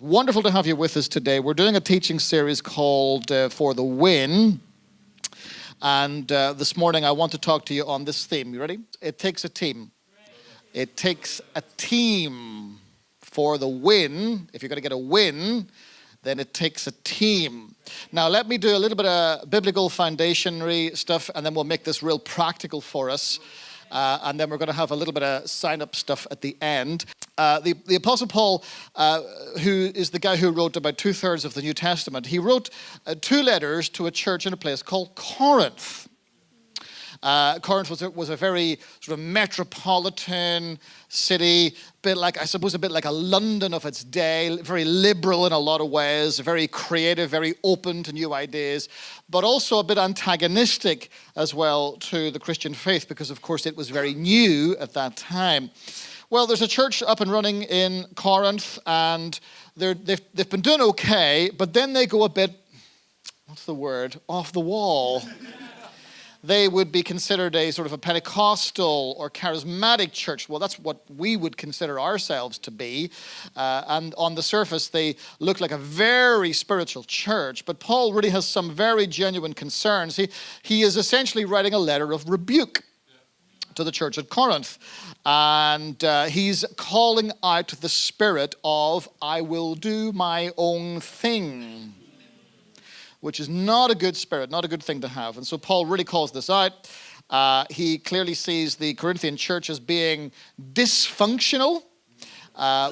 Wonderful to have you with us today. We're doing a teaching series called For the Win. And this morning I want to talk to you on this theme. You ready? It takes a team. It takes a team for the win. If you're going to get a win, then it takes a team. Now let me do a little bit of biblical foundationary stuff, and then we'll make this real practical for us. And then we're going to have a little bit of sign-up stuff at the end. The Apostle Paul, who is the guy who wrote about 2/3 of the New Testament, he wrote 2 letters to a church in a place called Corinth. Corinth was a very sort of metropolitan city, a bit like a London of its day, very liberal in a lot of ways, very creative, very open to new ideas, but also a bit antagonistic as well to the Christian faith because, of course, it was very new at that time. Well, there's a church up and running in Corinth, and they've been doing okay, but then they go a bit, off the wall. They would be considered a sort of a Pentecostal or charismatic church. Well, that's what we would consider ourselves to be. And on the surface, they look like a very spiritual church. But Paul really has some very genuine concerns. He is essentially writing a letter of rebuke to the church at Corinth. And he's calling out the spirit of, I will do my own thing, which is not a good spirit, not a good thing to have. And so Paul really calls this out. He clearly sees the Corinthian church as being dysfunctional,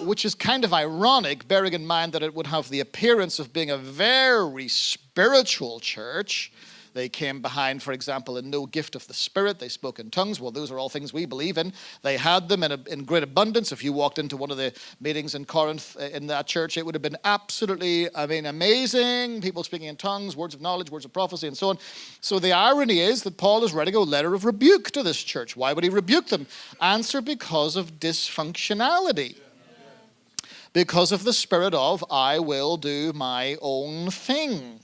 which is kind of ironic, bearing in mind that it would have the appearance of being a very spiritual church. They came behind, for example, in no gift of the Spirit. They spoke in tongues. Well, those are all things we believe in. They had them in great abundance. If you walked into one of the meetings in Corinth in that church, it would have been absolutely, amazing. People speaking in tongues, words of knowledge, words of prophecy, and so on. So the irony is that Paul is writing a letter of rebuke to this church. Why would he rebuke them? Answer: because of dysfunctionality. Because of the spirit of, I will do my own thing.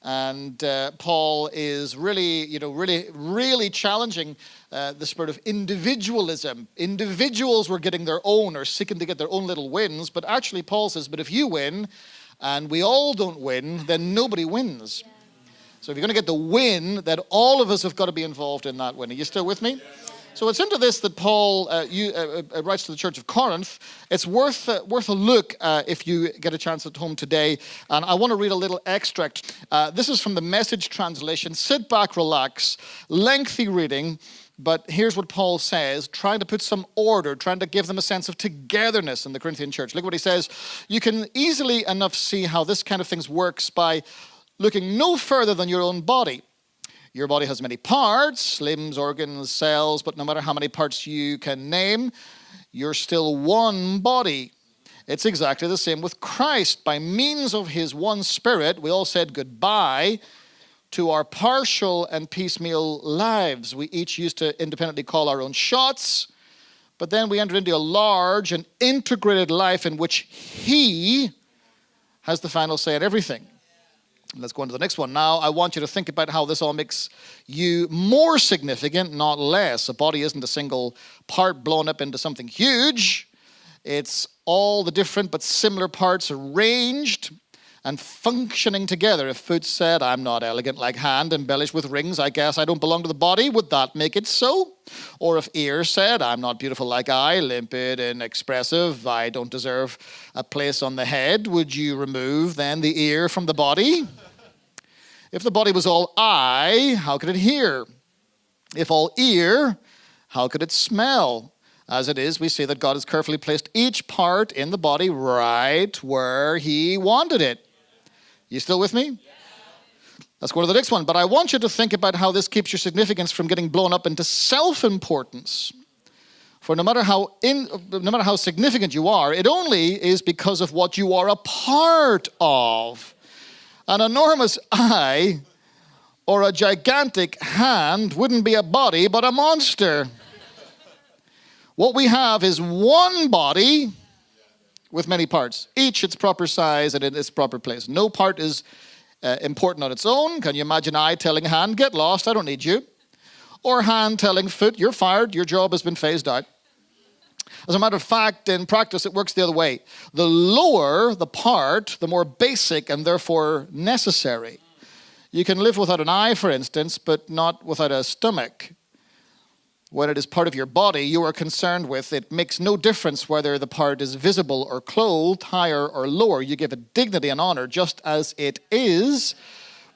And Paul is really challenging the spirit of individualism. Individuals were getting their own or seeking to get their own little wins. But actually Paul says, but if you win and we all don't win, then nobody wins. Yeah. So if you're going to get the win, then all of us have got to be involved in that win. Are you still with me? So it's into this that Paul writes to the church of Corinth. It's worth a look if you get a chance at home today. And I want to read a little extract. This is from the Message translation. Sit back, relax. Lengthy reading. But here's what Paul says, trying to put some order, trying to give them a sense of togetherness in the Corinthian church. Look what he says. You can easily enough see how this kind of thing works by looking no further than your own body. Your body has many parts, limbs, organs, cells, but no matter how many parts you can name, you're still one body. It's exactly the same with Christ. By means of his one spirit, we all said goodbye to our partial and piecemeal lives. We each used to independently call our own shots, but then we entered into a large and integrated life in which he has the final say in everything. Let's go on to the next one. Now, I want you to think about how this all makes you more significant, not less. A body isn't a single part blown up into something huge. It's all the different but similar parts arranged and functioning together. If foot said, I'm not elegant like hand, embellished with rings, I guess I don't belong to the body, would that make it so? Or if ear said, I'm not beautiful like eye, limpid and expressive, I don't deserve a place on the head, would you remove then the ear from the body? If the body was all eye, how could it hear? If all ear, how could it smell? As it is, we see that God has carefully placed each part in the body right where he wanted it. You still with me? Let's go to the next one. But I want you to think about how this keeps your significance from getting blown up into self-importance. For no matter how significant you are, it only is because of what you are a part of. An enormous eye or a gigantic hand wouldn't be a body, but a monster. What we have is one body with many parts, each its proper size and in its proper place. No part is important on its own. Can you imagine eye telling hand, get lost, I don't need you? Or hand telling foot, you're fired, your job has been phased out. As a matter of fact, in practice, it works the other way. The lower the part, the more basic and therefore necessary. You can live without an eye, for instance, but not without a stomach. When it is part of your body you are concerned with, it makes no difference whether the part is visible or clothed, higher or lower. You give it dignity and honor just as it is,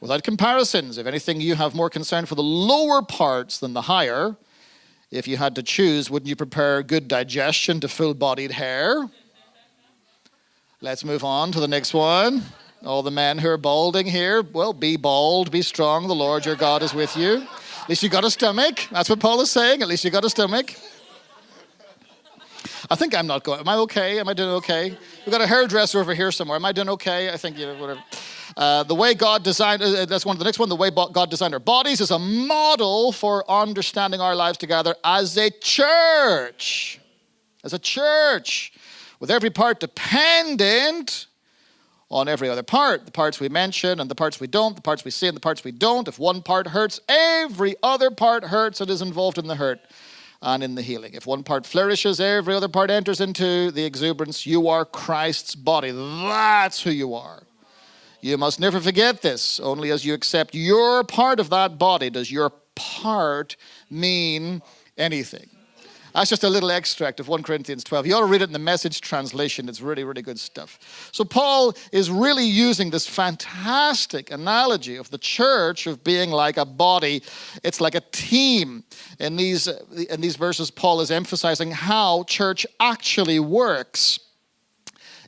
without comparisons. If anything, you have more concern for the lower parts than the higher. If you had to choose, wouldn't you prepare good digestion to full-bodied hair? Let's move on to the next one. All the men who are balding here, well, be bald, be strong, the Lord your God is with you. At least you got a stomach. That's what Paul is saying. At least you got a stomach. I think I'm not going. Am I okay? Am I doing okay? We've got a hairdresser over here somewhere. Am I doing okay? I think, whatever. The way God designed, that's one of the next one, the way God designed our bodies is a model for understanding our lives together as a church. As a church. With every part dependent on every other part. The parts we mention and the parts we don't, the parts we see and the parts we don't. If one part hurts, every other part hurts and is involved in the hurt and in the healing. If one part flourishes, every other part enters into the exuberance. You are Christ's body. That's who you are. You must never forget this. Only as you accept your part of that body does your part mean anything. That's just a little extract of 1 Corinthians 12. You ought to read it in the Message translation. It's really, really good stuff. So Paul is really using this fantastic analogy of the church of being like a body. It's like a team. In these verses, Paul is emphasizing how church actually works.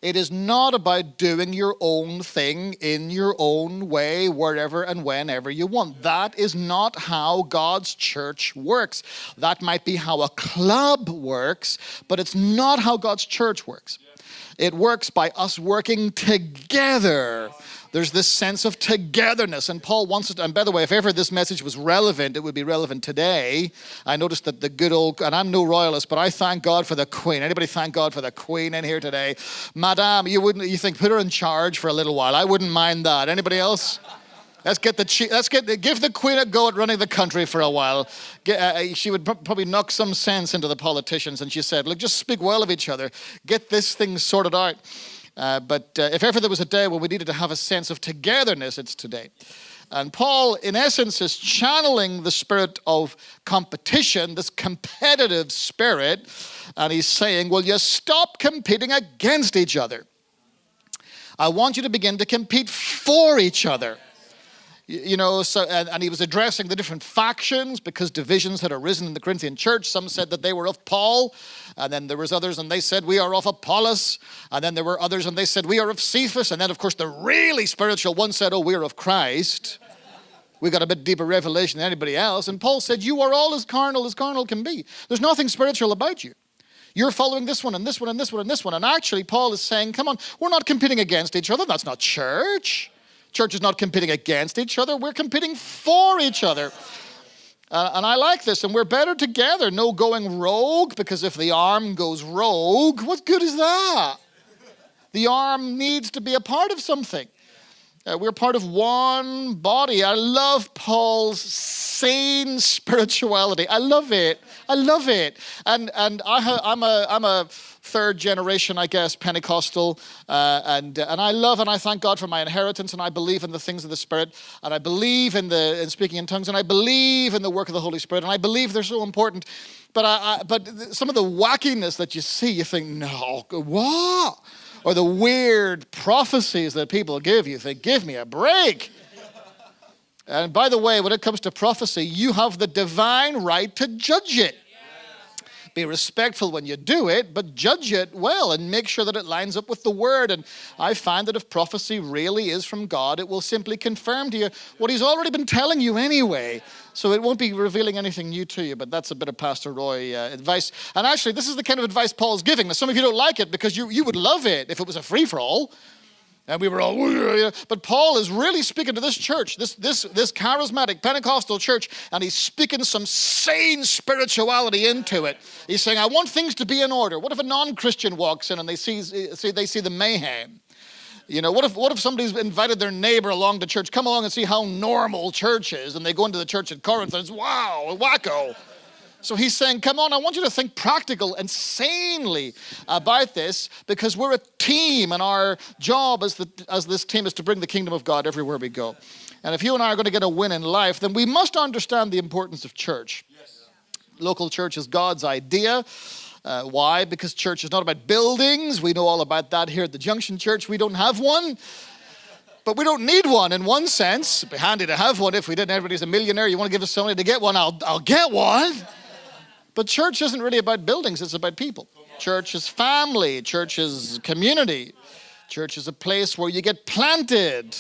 It is not about doing your own thing in your own way, wherever and whenever you want. That is not how God's church works. That might be how a club works, but it's not how God's church works. It works by us working together. There's this sense of togetherness, and Paul wants it. And by the way, if ever this message was relevant, it would be relevant today. I noticed that the good old, and I'm no royalist, but I thank God for the Queen. Anybody thank God for the Queen in here today? Madame, you think put her in charge for a little while. I wouldn't mind that. Anybody else? Give the Queen a go at running the country for a while. She would probably knock some sense into the politicians, and she said, look, just speak well of each other. Get this thing sorted out. But if ever there was a day when we needed to have a sense of togetherness, it's today. And Paul, in essence, is channeling the spirit of competition, this competitive spirit, and he's saying, will you stop competing against each other? I want you to begin to compete for each other. You know, and he was addressing the different factions because divisions had arisen in the Corinthian church. Some said that they were of Paul, and then there was others and they said we are of Apollos, and then there were others and they said we are of Cephas, and then of course the really spiritual one said, oh, we're of Christ. We got a bit deeper revelation than anybody else. And Paul said, you are all as carnal can be. There's nothing spiritual about you. You're following this one and this one and this one and this one. And actually Paul is saying, come on, we're not competing against each other. That's not church. Church is not competing against each other. We're competing for each other. And I like this. And we're better together. No going rogue, because if the arm goes rogue, what good is that? The arm needs to be a part of something. We're part of one body. I love Paul's sane spirituality. I love it. I love it. And I'm a third generation, I guess, Pentecostal, and I love and I thank God for my inheritance, and I believe in the things of the Spirit, and I believe in speaking in tongues, and I believe in the work of the Holy Spirit, and I believe they're so important. But some of the wackiness that you see, you think, no, what? Or the weird prophecies that people give you think, give me a break. And by the way, when it comes to prophecy, you have the divine right to judge it. Be respectful when you do it, but judge it well and make sure that it lines up with the word. And I find that if prophecy really is from God, it will simply confirm to you what he's already been telling you anyway. So it won't be revealing anything new to you, but that's a bit of Pastor Roy advice. And actually, this is the kind of advice Paul's giving. Now, some of you don't like it because you would love it if it was a free-for-all. And we were all, but Paul is really speaking to this church, this charismatic Pentecostal church, and he's speaking some sane spirituality into it. He's saying, I want things to be in order. What if a non-Christian walks in and they see the mayhem? You know, what if somebody's invited their neighbor along to church, come along and see how normal church is, and they go into the church at Corinth and it's, wow, wacko. So he's saying, come on, I want you to think practical and sanely about this, because we're a team, and our job as this team is to bring the kingdom of God everywhere we go. And if you and I are going to get a win in life, then we must understand the importance of church. Yes. Local church is God's idea. Why? Because church is not about buildings. We know all about that here at the Junction Church. We don't have one. But we don't need one in one sense. It'd be handy to have one if we didn't. Everybody's a millionaire. You want to give us some money to get one, I'll get one. But church isn't really about buildings, it's about people. Church is family, church is community. Church is a place where you get planted.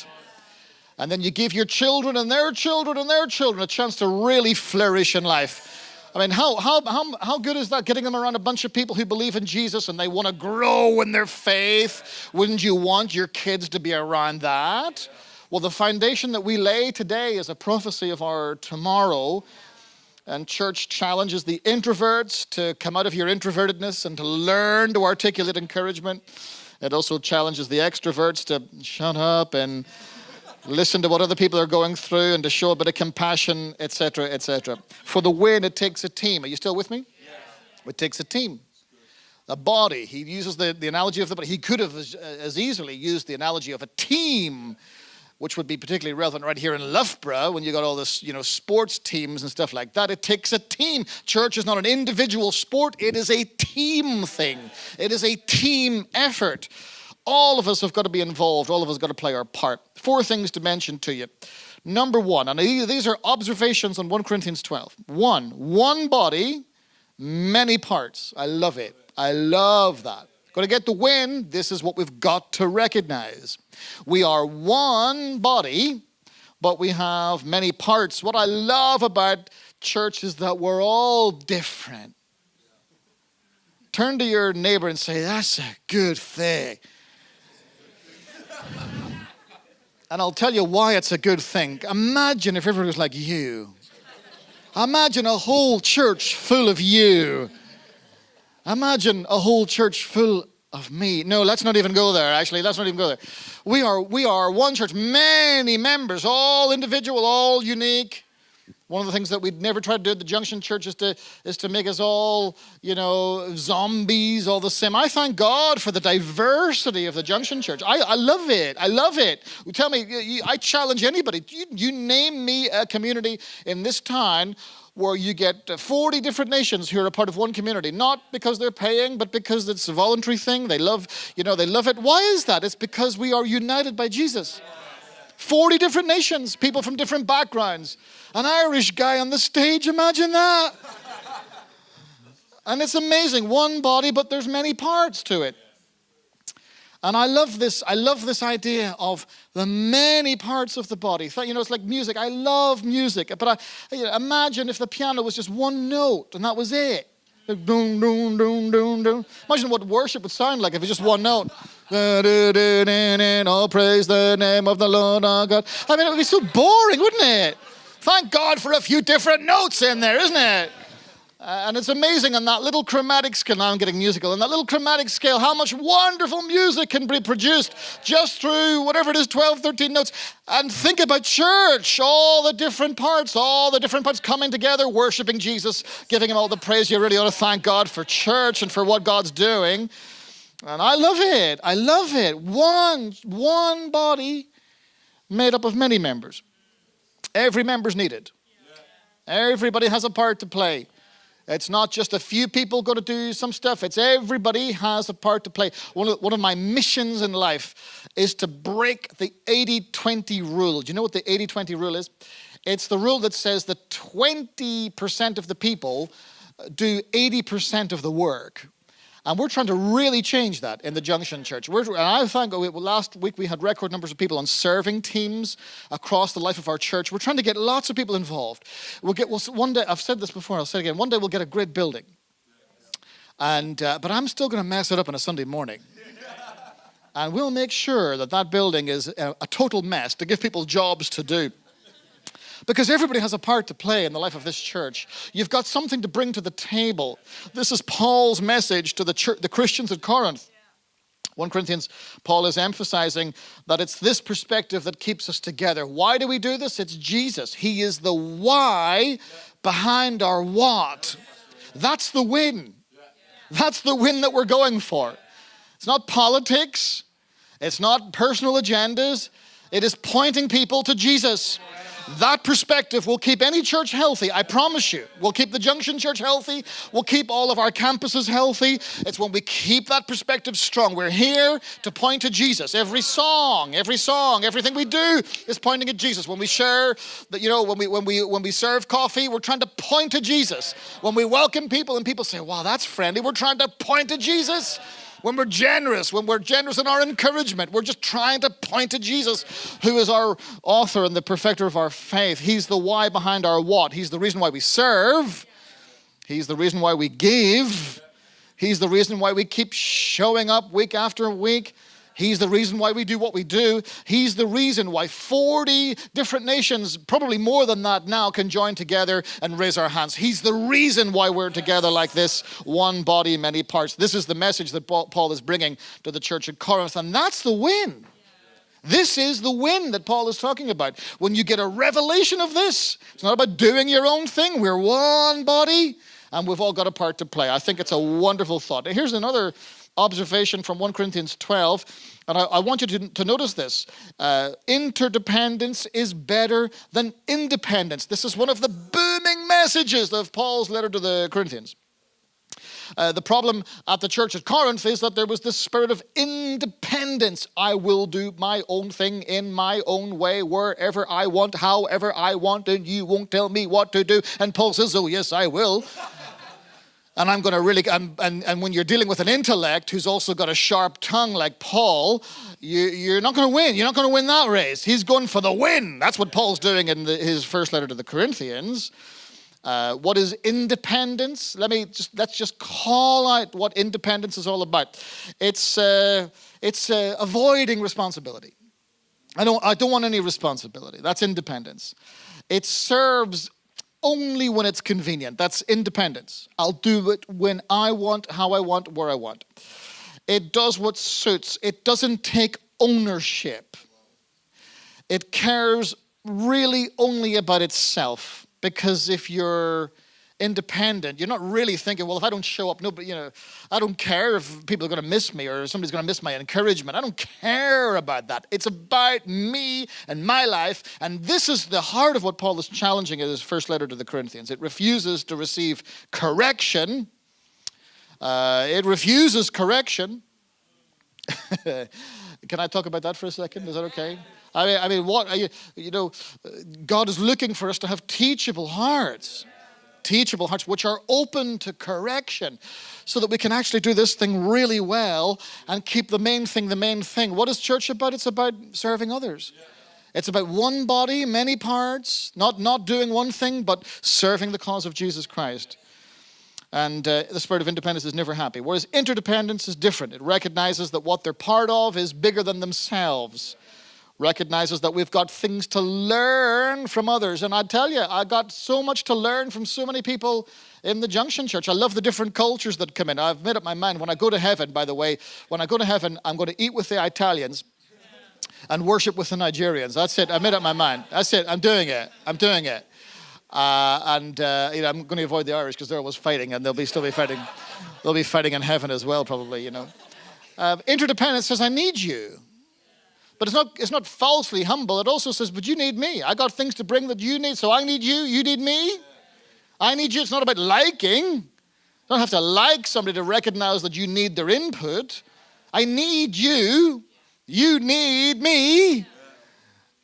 And then you give your children and their children and their children a chance to really flourish in life. I mean, how good is that, getting them around a bunch of people who believe in Jesus and they want to grow in their faith? Wouldn't you want your kids to be around that? Well, the foundation that we lay today is a prophecy of our tomorrow. And church challenges the introverts to come out of your introvertedness and to learn to articulate encouragement. It also challenges the extroverts to shut up and listen to what other people are going through and to show a bit of compassion, etc., etc. For the win, it takes a team. Are you still with me? Yes. It takes a team. A body. He uses the analogy of the body. He could have as easily used the analogy of a team, which would be particularly relevant right here in Loughborough when you got all this, sports teams and stuff like that. It takes a team. Church is not an individual sport. It is a team thing. It is a team effort. All of us have got to be involved. All of us have got to play our part. 4 things to mention to you. Number 1, and these are observations on 1 Corinthians 12. One body, many parts. I love it. I love that. Going to get the win, this is what we've got to recognize. We are one body, but we have many parts. What I love about church is that we're all different. Turn to your neighbor and say, that's a good thing. And I'll tell you why it's a good thing. Imagine if everybody was like you. Imagine a whole church full of you. Imagine a whole church full of me. No, let's not even go there, actually. Let's not even go there. We are one church, many members, all individual, all unique. One of the things that we'd never try to do at the Junction Church is to make us all, zombies, all the same. I thank God for the diversity of the Junction Church. I love it. I love it. Tell me, I challenge anybody. You name me a community in this town where you get 40 different nations who are a part of one community, not because they're paying, but because it's a voluntary thing. They love it. Why is that? It's because we are united by Jesus. 40 different nations, people from different backgrounds. An Irish guy on the stage, imagine that. And it's amazing, one body, but there's many parts to it. And I love this idea of the many parts of the body. It's like music. I love music. But imagine if the piano was just one note and that was it. Doom, doom, doom, doom, doom. Imagine what worship would sound like if it's just one note. Oh, praise the name of the Lord our God. I mean, it would be so boring, wouldn't it? Thank God for a few different notes in there, isn't it? And it's amazing on that little chromatic scale. Now I'm getting musical. On that little chromatic scale, how much wonderful music can be produced just through whatever it is, 12, 13 notes. And think about church, all the different parts coming together, worshiping Jesus, giving him all the praise. You really ought to thank God for church and for what God's doing. And I love it. I love it. One body made up of many members. Every member's needed. Everybody has a part to play. It's not just a few people going to do some stuff. It's everybody has a part to play. One of my missions in life is to break the 80-20 rule. Do you know what the 80-20 rule is? It's the rule that says that 20% of the people do 80% of the work. And we're trying to really change that in the Junction Church. And I think last week we had record numbers of people on serving teams across the life of our church. We're trying to get lots of people involved. One day, I've said this before, I'll say it again, one day we'll get a great building. But I'm still going to mess it up on a Sunday morning. And we'll make sure that building is a total mess to give people jobs to do. Because everybody has a part to play in the life of this church. You've got something to bring to the table. This is Paul's message to the church, the Christians at Corinth. 1 Corinthians, Paul is emphasizing that it's this perspective that keeps us together. Why do we do this? It's Jesus. He is the why behind our what. That's the win. That's the win that we're going for. It's not politics. It's not personal agendas. It is pointing people to Jesus. That perspective will keep any church healthy, I promise you. We'll keep the Junction Church healthy. We'll keep all of our campuses healthy. It's when we keep that perspective strong. We're here to point to Jesus. Every song, everything we do is pointing at Jesus. When we share, when we serve coffee, we're trying to point to Jesus. When we welcome people and people say, wow, that's friendly, we're trying to point to Jesus. When we're generous in our encouragement, we're just trying to point to Jesus, who is our author and the perfecter of our faith. He's the why behind our what. He's the reason why we serve. He's the reason why we give. He's the reason why we keep showing up week after week. He's the reason why we do what we do. He's the reason why 40 different nations, probably more than that now, can join together and raise our hands. He's the reason why we're together like this, one body, many parts. This is the message that Paul is bringing to the church at Corinth, and that's the win. This is the win that Paul is talking about. When you get a revelation of this, it's not about doing your own thing. We're one body, and we've all got a part to play. I think it's a wonderful thought. Here's another observation from 1 Corinthians 12, and I want you to notice this. Interdependence is better than independence. This is one of the booming messages of Paul's letter to the Corinthians. The problem at the church at Corinth is that there was this spirit of independence. I will do my own thing in my own way, wherever I want, however I want, and you won't tell me what to do. And Paul says, oh yes, I will. And I'm going to really, and when you're dealing with an intellect who's also got a sharp tongue like Paul, you're not going to win. You're not going to win that race. He's going for the win. That's what Paul's doing in his first letter to the Corinthians. What is independence? Let's just call out what independence is all about. It's avoiding responsibility. I don't want any responsibility. That's independence. It serves only when it's convenient. That's independence. I'll do it when I want, how I want, where I want. It does what suits. It doesn't take ownership. It cares really only about itself. Because if you're independent, you're not really thinking, well, if I don't show up, I don't care if people are going to miss me or somebody's going to miss my encouragement. I don't care about that. It's about me and my life. And this is the heart of what Paul is challenging in his first letter to the Corinthians. It refuses to receive correction. It refuses correction. Can I talk about that for a second? Is that okay? I mean, God is looking for us to have teachable hearts which are open to correction, so that we can actually do this thing really well and keep the main thing the main thing. What is church about? It's about serving others. It's about one body, many parts, not doing one thing, but serving the cause of Jesus Christ. And the spirit of independence is never happy. Whereas interdependence is different. It recognizes that what they're part of is bigger than themselves. Recognizes that we've got things to learn from others. And I tell you, I got so much to learn from so many people in the Junction Church. I love the different cultures that come in. I've made up my mind, when I go to heaven, by the way, when I go to heaven, I'm going to eat with the Italians and worship with the Nigerians. That's it. I made up my mind. That's it. I'm doing it. I'm going to avoid the Irish because they're always fighting, and they'll still be fighting. They'll be fighting in heaven as well, probably, Interdependence says, I need you. But it's not falsely humble. It also says, but you need me. I got things to bring that you need, so I need you. You need me. I need you. It's not about liking. You don't have to like somebody to recognize that you need their input. I need you. You need me.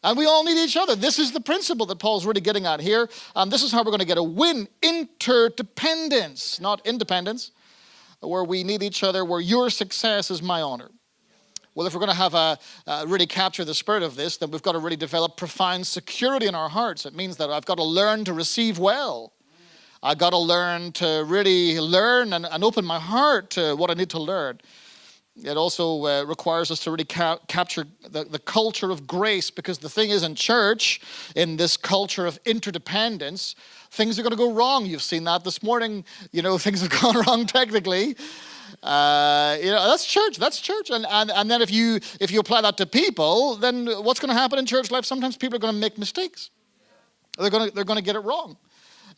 And we all need each other. This is the principle that Paul's really getting at here. And this is how we're going to get a win. Interdependence, not independence, where we need each other, where your success is my honor. Well, if we're going to have really capture the spirit of this, then we've got to really develop profound security in our hearts. It means that I've got to learn to receive well. I've got to learn to really learn and open my heart to what I need to learn. It also requires us to really capture the culture of grace, because the thing is, in church, in this culture of interdependence, things are going to go wrong. You've seen that this morning. Things have gone wrong technically. That's church. And then if you apply that to people, then what's going to happen in church life? Sometimes people are going to make mistakes. They're going to get it wrong.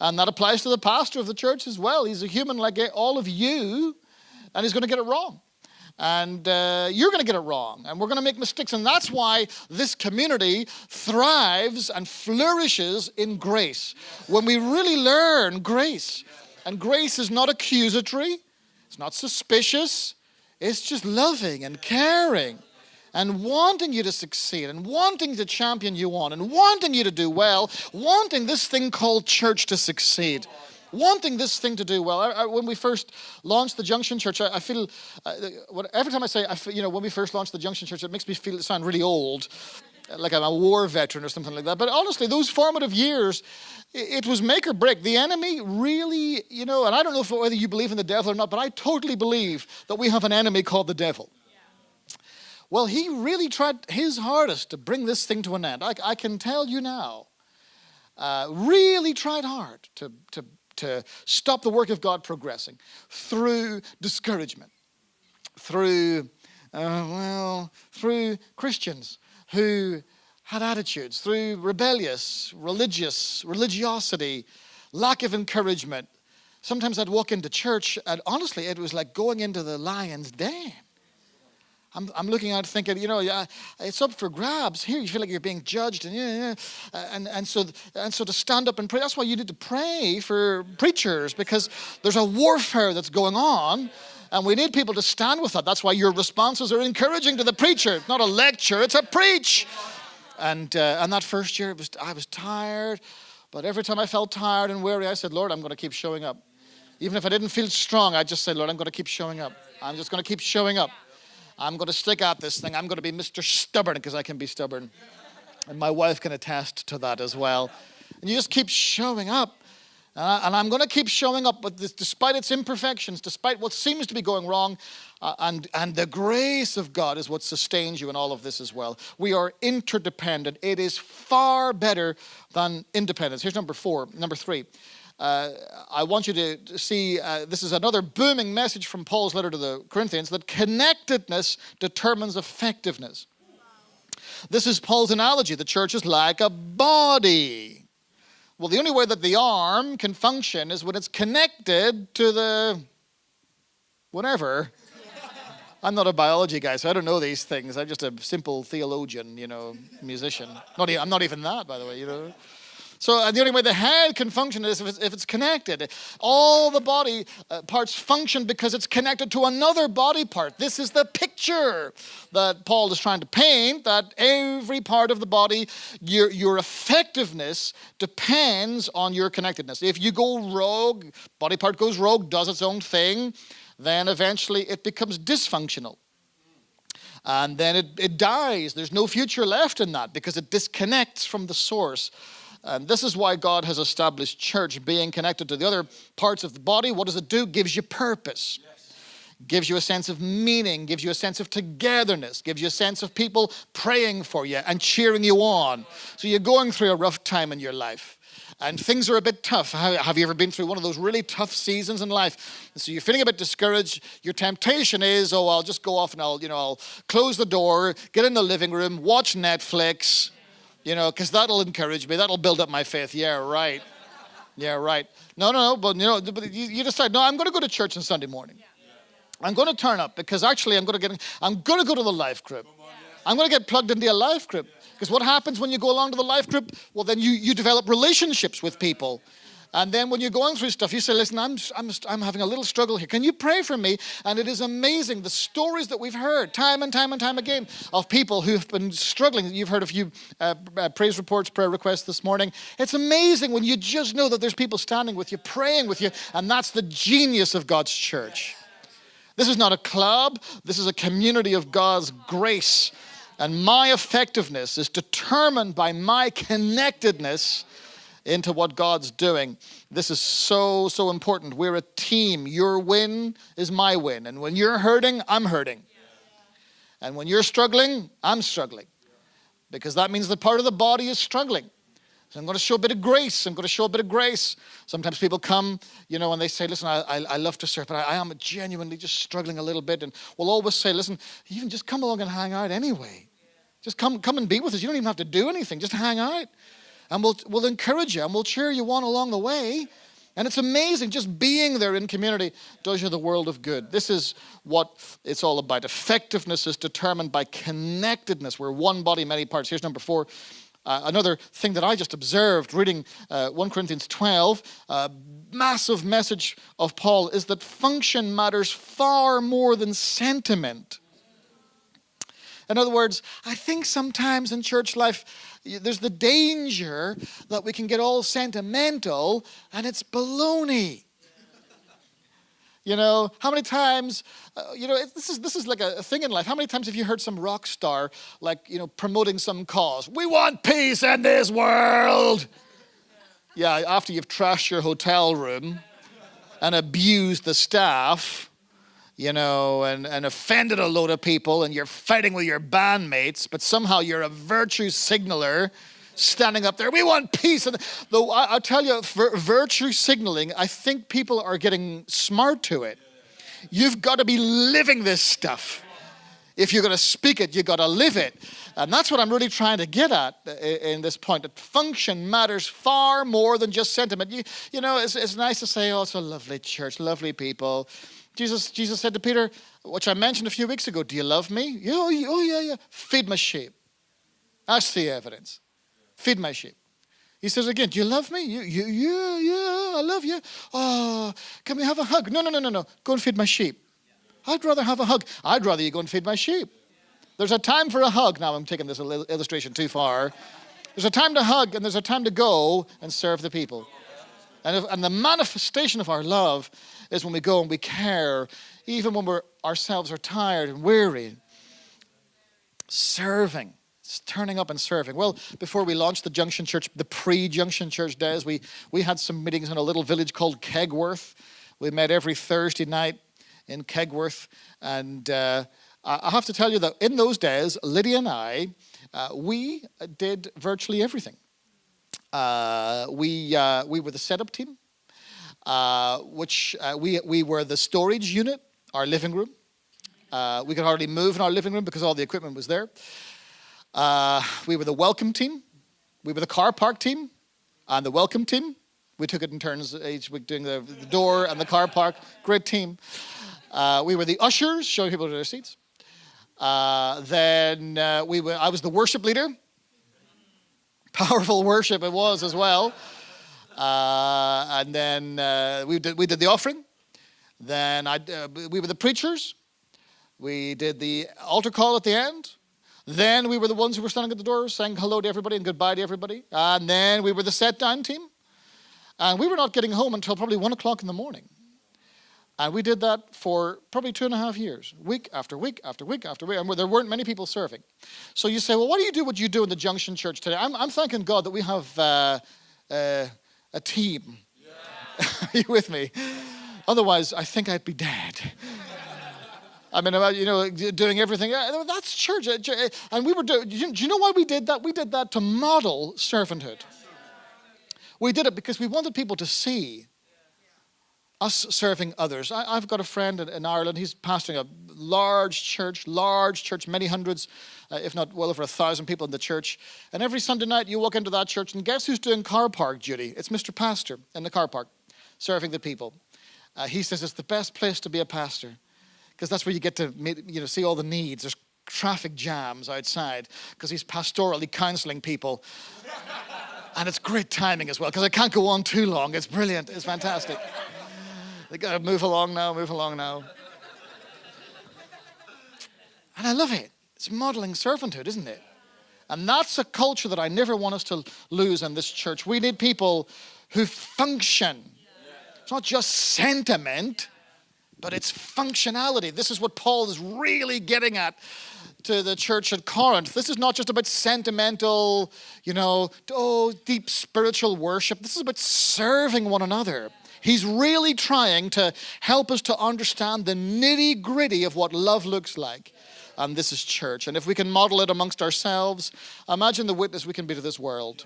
And that applies to the pastor of the church as well. He's a human like all of you, and he's going to get it wrong. And you're going to get it wrong, and we're going to make mistakes. And that's why this community thrives and flourishes in grace. When we really learn grace. And grace is not accusatory. It's not suspicious. It's just loving and caring and wanting you to succeed and wanting to champion you on and wanting you to do well, wanting this thing called church to succeed. Wanting this thing to do well. When we first launched the Junction Church, I feel, every time I say, when we first launched the Junction Church, it makes me sound really old, like I'm a war veteran or something like that. But honestly, those formative years, it was make or break. The enemy really, and I don't know whether you believe in the devil or not, but I totally believe that we have an enemy called the devil. Well, he really tried his hardest to bring this thing to an end. I can tell you now, really tried hard to stop the work of God progressing through discouragement, through Christians who had attitudes, through religiosity, lack of encouragement. Sometimes I'd walk into church and honestly, it was like going into the lion's den. I'm looking out thinking, it's up for grabs. Here you feel like you're being judged, and so to stand up and pray. That's why you need to pray for preachers, because there's a warfare that's going on, and we need people to stand with that. That's why your responses are encouraging to the preacher. It's not a lecture; it's a preach. And that first year, I was tired, but every time I felt tired and weary, I said, Lord, I'm going to keep showing up. Even if I didn't feel strong, I just said, Lord, I'm going to keep showing up. I'm just going to keep showing up. I'm going to stick at this thing. I'm going to be Mr. Stubborn, because I can be stubborn. And my wife can attest to that as well. And you just keep showing up. And I'm going to keep showing up, but despite its imperfections, despite what seems to be going wrong, and the grace of God is what sustains you in all of this as well. We are interdependent. It is far better than independence. Here's number 3. I want you to see, this is another booming message from Paul's letter to the Corinthians, that connectedness determines effectiveness. This is Paul's analogy. The church is like a body. Well, the only way that the arm can function is when it's connected to the whatever. I'm not a biology guy, so I don't know these things. I'm just a simple theologian, musician. I'm not even that, by the way, So the only way the head can function is if it's connected. All the body parts function because it's connected to another body part. This is the picture that Paul is trying to paint, that every part of the body, your effectiveness depends on your connectedness. If you go rogue, body part goes rogue, does its own thing, then eventually it becomes dysfunctional. And then it dies. There's no future left in that because it disconnects from the source. And this is why God has established church being connected to the other parts of the body. What does it do? Gives you purpose. Yes. Gives you a sense of meaning. Gives you a sense of togetherness. Gives you a sense of people praying for you and cheering you on. So you're going through a rough time in your life. And things are a bit tough. Have you ever been through one of those really tough seasons in life? And so you're feeling a bit discouraged. Your temptation is, I'll just go off and I'll close the door, get in the living room, watch Netflix. Because that'll encourage me. That'll build up my faith. Yeah, right. Yeah, right. No. But you decide. No, I'm going to go to church on Sunday morning. I'm going to turn up because actually I'm going to go to the life group. I'm going to get plugged into a life group. Because what happens when you go along to the life group? Well, then you develop relationships with people. And then when you're going through stuff, you say, listen, I'm having a little struggle here. Can you pray for me? And it is amazing, the stories that we've heard time and time and time again of people who've been struggling. You've heard a few praise reports, prayer requests this morning. It's amazing when you just know that there's people standing with you, praying with you, and that's the genius of God's church. This is not a club. This is a community of God's grace. And my effectiveness is determined by my connectedness into what God's doing. This is so, so important. We're a team. Your win is my win. And when you're hurting, I'm hurting. And when you're struggling, I'm struggling. Because that means that part of the body is struggling. So I'm going to show a bit of grace. Sometimes people come, and they say, listen, I love to serve, but I am genuinely just struggling a little bit. And we'll always say, listen, you can just come along and hang out anyway. Just come and be with us. You don't even have to do anything. Just hang out. and we'll encourage you, and we'll cheer you on along the way. And it's amazing, just being there in community does you the world of good. This is what it's all about. Effectiveness is determined by connectedness. We're one body, many parts. Here's number 4. Another thing that I just observed reading 1 Corinthians 12, massive message of Paul is that function matters far more than sentiment. In other words, I think sometimes in church life, there's the danger that we can get all sentimental, and it's baloney. You know, how many times, this is like a thing in life. How many times have you heard some rock star, promoting some cause? We want peace in this world. Yeah, after you've trashed your hotel room and abused the staff, and offended a load of people, and you're fighting with your bandmates, but somehow you're a virtue signaler standing up there. We want peace. Though I'll tell you, virtue signaling, I think people are getting smart to it. You've got to be living this stuff. If you're going to speak it, you've got to live it. And that's what I'm really trying to get at in this point, that function matters far more than just sentiment. It's nice to say, oh, it's a lovely church, lovely people. Jesus said to Peter, which I mentioned a few weeks ago, do you love me? Oh, yeah. Feed my sheep. That's the evidence. Feed my sheep. He says again, do you love me? Yeah, I love you. Oh, can we have a hug? No. Go and feed my sheep. I'd rather have a hug. I'd rather you go and feed my sheep. There's a time for a hug. Now I'm taking this illustration too far. There's a time to hug, and there's a time to go and serve the people. And the manifestation of our love is when we go and we care, even when ourselves are tired and weary. Serving. It's turning up and serving. Well, before we launched the Junction Church, the pre-Junction Church days, we had some meetings in a little village called Kegworth. We met every Thursday night in Kegworth. And I have to tell you that in those days, Lydia and I, we did virtually everything. We were the setup team, which we were the storage unit, our living room. We could hardly move in our living room because all the equipment was there. We were the welcome team. We were the car park team and the welcome team. We took it in turns each week doing the door and the car park. Great team. We were the ushers, showing people to their seats. I was the worship leader. Powerful worship it was as well. And then we did the offering. Then we were the preachers. We did the altar call at the end. Then we were the ones who were standing at the door saying hello to everybody and goodbye to everybody. And then we were the set down team. And we were not getting home until probably 1 o'clock in the morning. And we did that for probably 2.5 years, week after week after week after week. And there weren't many people serving. So you say, well, why do you do what you do in the Junction Church today? I'm thanking God that we have a team. Yeah. Are you with me? Otherwise, I think I'd be dead. I mean, doing everything. That's church. And we were doing, do you know why we did that? We did that to model servanthood. We did it because we wanted people to see us serving others. I've got a friend in Ireland. He's pastoring a large church, many hundreds, if not well over 1,000 people in the church. And every Sunday night you walk into that church and guess who's doing car park duty? It's Mr. Pastor in the car park, serving the people. He says it's the best place to be a pastor because that's where you get to see all the needs. There's traffic jams outside because he's pastorally counseling people. And it's great timing as well because I can't go on too long. It's brilliant. It's fantastic. They got to move along now. And I love it. It's modeling servanthood, isn't it? And that's a culture that I never want us to lose in this church. We need people who function. It's not just sentiment, but it's functionality. This is what Paul is really getting at to the church at Corinth. This is not just about sentimental, deep spiritual worship. This is about serving one another. He's really trying to help us to understand the nitty-gritty of what love looks like. And this is church. And if we can model it amongst ourselves, imagine the witness we can be to this world.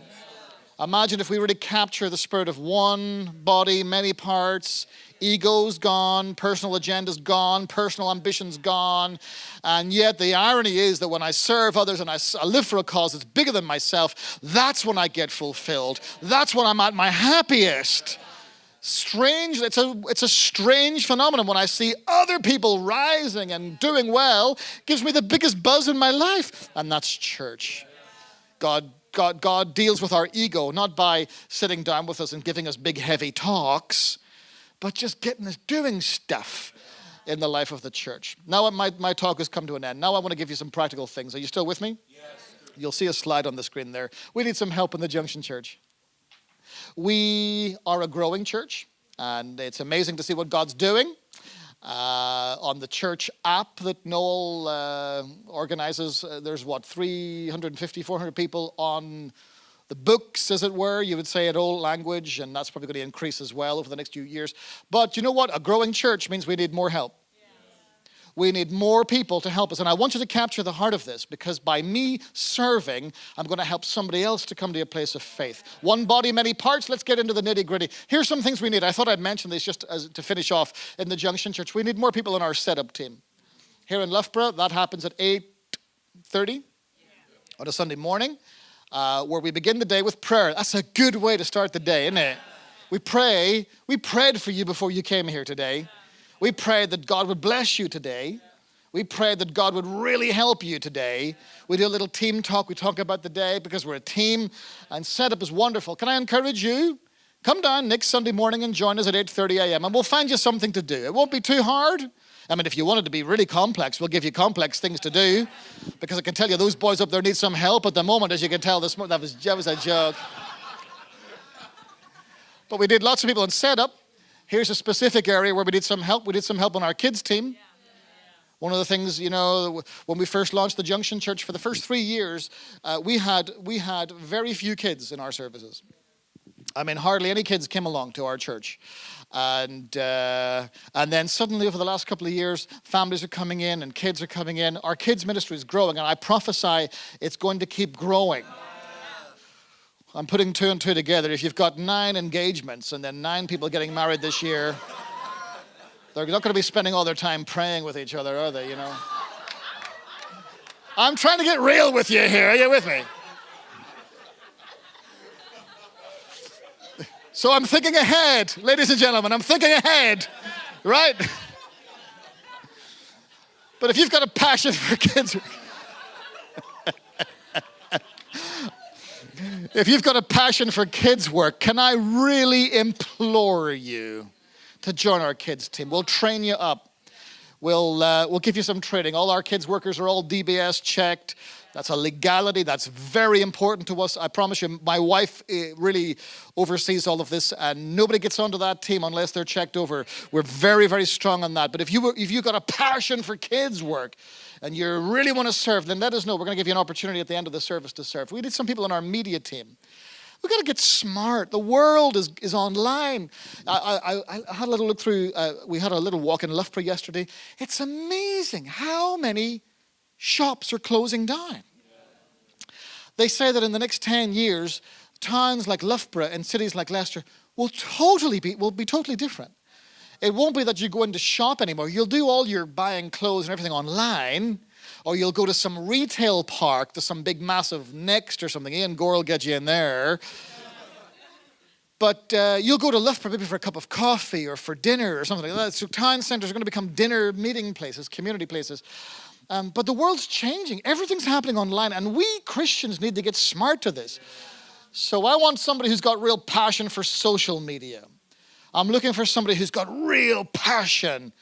Imagine if we really capture the spirit of one body, many parts, Ego's gone, personal agenda's gone, personal ambition's gone. And yet the irony is that when I serve others and I live for a cause that's bigger than myself, that's when I get fulfilled. That's when I'm at my happiest. Strange, it's a strange phenomenon. When I see other people rising and doing well, it gives me the biggest buzz in my life. And that's church. God deals with our ego, not by sitting down with us and giving us big, heavy talks, but just getting us doing stuff in the life of the church. Now my talk has come to an end. Now I want to give you some practical things. Are you still with me? Yes. You'll see a slide on the screen there. We need some help in the Junction Church. We are a growing church, and it's amazing to see what God's doing. On the church app that Noel organizes, there's 350, 400 people on the books, as it were, you would say in old language, and that's probably going to increase as well over the next few years. But you know what? A growing church means we need more help. We need more people to help us. And I want you to capture the heart of this, because by me serving, I'm going to help somebody else to come to a place of faith. One body, many parts. Let's get into the nitty-gritty. Here's some things we need. I thought I'd mention this just to finish off in the Junction Church. We need more people in our setup team. Here in Loughborough, that happens at 8:30 on a Sunday morning, where we begin the day with prayer. That's a good way to start the day, isn't it? We pray. We prayed for you before you came here today. We prayed that God would bless you today. We prayed that God would really help you today. We do a little team talk. We talk about the day because we're a team, and setup is wonderful. Can I encourage you? Come down next Sunday morning and join us at 8:30 a.m. and we'll find you something to do. It won't be too hard. I mean, if you want it to be really complex, we'll give you complex things to do, because I can tell you those boys up there need some help at the moment, as you can tell this morning. That was a joke. But we did lots of people in setup. Here's a specific area where we need some help. We did some help on our kids' team. One of the things, you know, when we first launched the Junction Church, for the first 3 years, we had very few kids in our services. I mean, hardly any kids came along to our church. And then suddenly over the last couple of years, families are coming in and kids are coming in. Our kids ministry is growing, and I prophesy it's going to keep growing. I'm putting 2 and 2 together. If you've got 9 engagements and then 9 people getting married this year, they're not going to be spending all their time praying with each other, are they, you know? I'm trying to get real with you here. Are you with me? So I'm thinking ahead, ladies and gentlemen. I'm thinking ahead, right? But if you've got a passion for kids... If you've got a passion for kids' work, can I really implore you to join our kids' team? We'll train you up. We'll give you some training. All our kids' workers are all DBS checked. That's a legality. That's very important to us. I promise you, my wife really oversees all of this, and nobody gets onto that team unless they're checked over. We're very, very strong on that. But if you've got a passion for kids' work, and you really want to serve, then let us know. We're going to give you an opportunity at the end of the service to serve. We need some people in our media team. We've got to get smart. The world is online. I had a little look through, we had a little walk in Loughborough yesterday. It's amazing how many shops are closing down. They say that in the next 10 years, towns like Loughborough and cities like Leicester will be totally different. It won't be that you go into shop anymore. You'll do all your buying clothes and everything online, or you'll go to some retail park, to some big massive Next or something. Ian Gore will get you in there. But you'll go to Loughborough maybe for a cup of coffee or for dinner or something like that. So town centres are going to become dinner meeting places, community places. But the world's changing. Everything's happening online, and we Christians need to get smart to this. So I want somebody who's got real passion for social media. I'm looking for somebody who's got real passion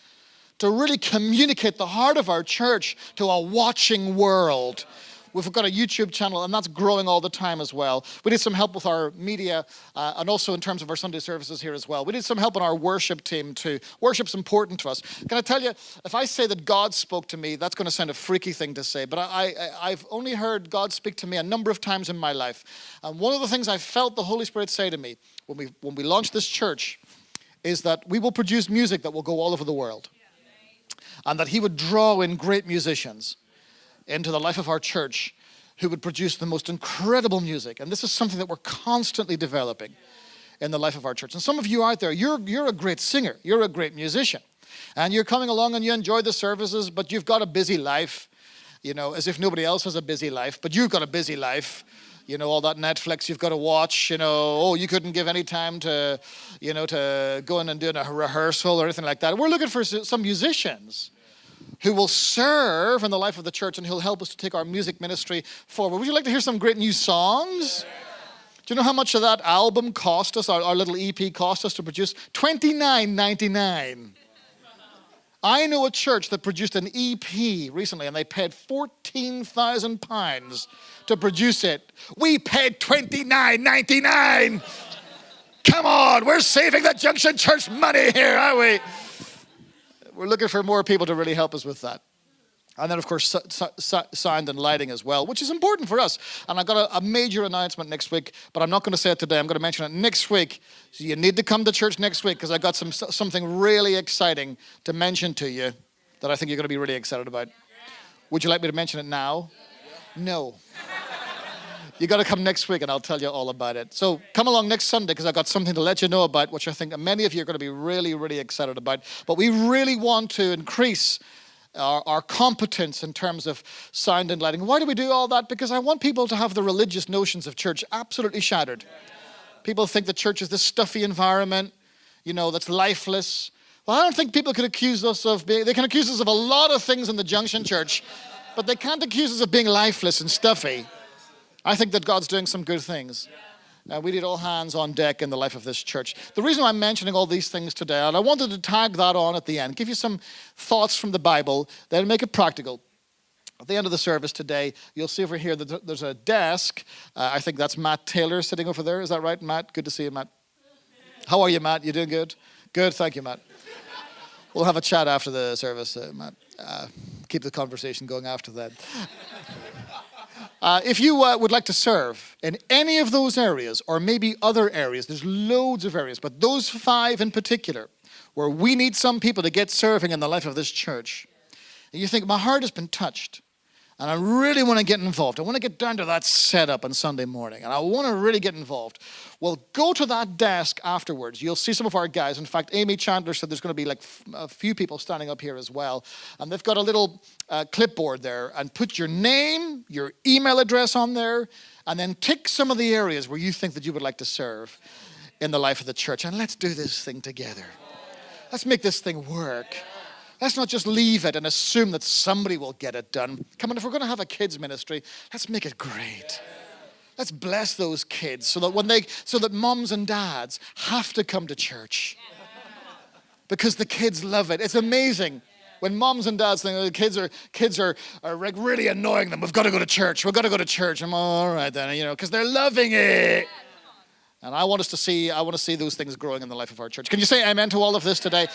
to really communicate the heart of our church to a watching world. We've got a YouTube channel, and that's growing all the time as well. We need some help with our media, and also in terms of our Sunday services here as well. We need some help on our worship team too. Worship's important to us. Can I tell you, if I say that God spoke to me, that's going to sound a freaky thing to say, but I've only heard God speak to me a number of times in my life. And one of the things I felt the Holy Spirit say to me when we launched this church is that we will produce music that will go all over the world. And that he would draw in great musicians into the life of our church who would produce the most incredible music. And this is something that we're constantly developing. in the life of our church. And some of you out there, you're a great singer. You're a great musician. And you're coming along and you enjoy the services, but you've got a busy life, as if nobody else has a busy life, but you've got a busy life. All that Netflix you've got to watch, you couldn't give any time to, to go in and do a rehearsal or anything like that. We're looking for some musicians who will serve in the life of the church and who'll help us to take our music ministry forward. Would you like to hear some great new songs? Do you know how much of that album cost us, our little EP cost us to produce? $29.99. I know a church that produced an EP recently, and they paid £14,000 to produce it. We paid $29.99. Come on, we're saving the Junction Church money here, aren't we? We're looking for more people to really help us with that. And then, of course, sound and lighting as well, which is important for us. And I've got a major announcement next week, but I'm not going to say it today. I'm going to mention it next week. So you need to come to church next week because I got something really exciting to mention to you that I think you're going to be really excited about. Would you like me to mention it now? No. You got to come next week and I'll tell you all about it. So come along next Sunday because I've got something to let you know about, which I think many of you are going to be really, really excited about. But we really want to increase our competence in terms of sound and lighting. Why do we do all that? Because I want people to have the religious notions of church absolutely shattered. People think that church is this stuffy environment, that's lifeless. Well, I don't think people can accuse us of they can accuse us of a lot of things in the Junction Church, but they can't accuse us of being lifeless and stuffy. I think that God's doing some good things. We need all hands on deck in the life of this church. The reason I'm mentioning all these things today, and I wanted to tag that on at the end, give you some thoughts from the Bible that'll make it practical. At the end of the service today, you'll see over here that there's a desk. I think that's Matt Taylor sitting over there. Is that right, Matt? Good to see you, Matt. How are you, Matt? You doing good? Good, thank you, Matt. We'll have a chat after the service, Matt. Keep the conversation going after that. If you would like to serve in any of those areas, or maybe other areas, there's loads of areas, but those 5 in particular, where we need some people to get serving in the life of this church, and you think, my heart has been touched, and I really want to get involved. I want to get down to that setup on Sunday morning, and I want to really get involved. Well, go to that desk afterwards. You'll see some of our guys. In fact, Amy Chandler said there's going to be like a few people standing up here as well. And they've got a little clipboard there. And put your name, your email address on there, and then tick some of the areas where you think that you would like to serve in the life of the church. And let's do this thing together. Let's make this thing work. Let's not just leave it and assume that somebody will get it done. Come on, if we're going to have a kids ministry, let's make it great. Let's bless those kids so that moms and dads have to come to church. Because the kids love it. It's amazing. When moms and dads think the kids are like really annoying them. We've got to go to church. We've got to go to church. I'm all right then, because they're loving it. And I want to see those things growing in the life of our church. Can you say amen to all of this today?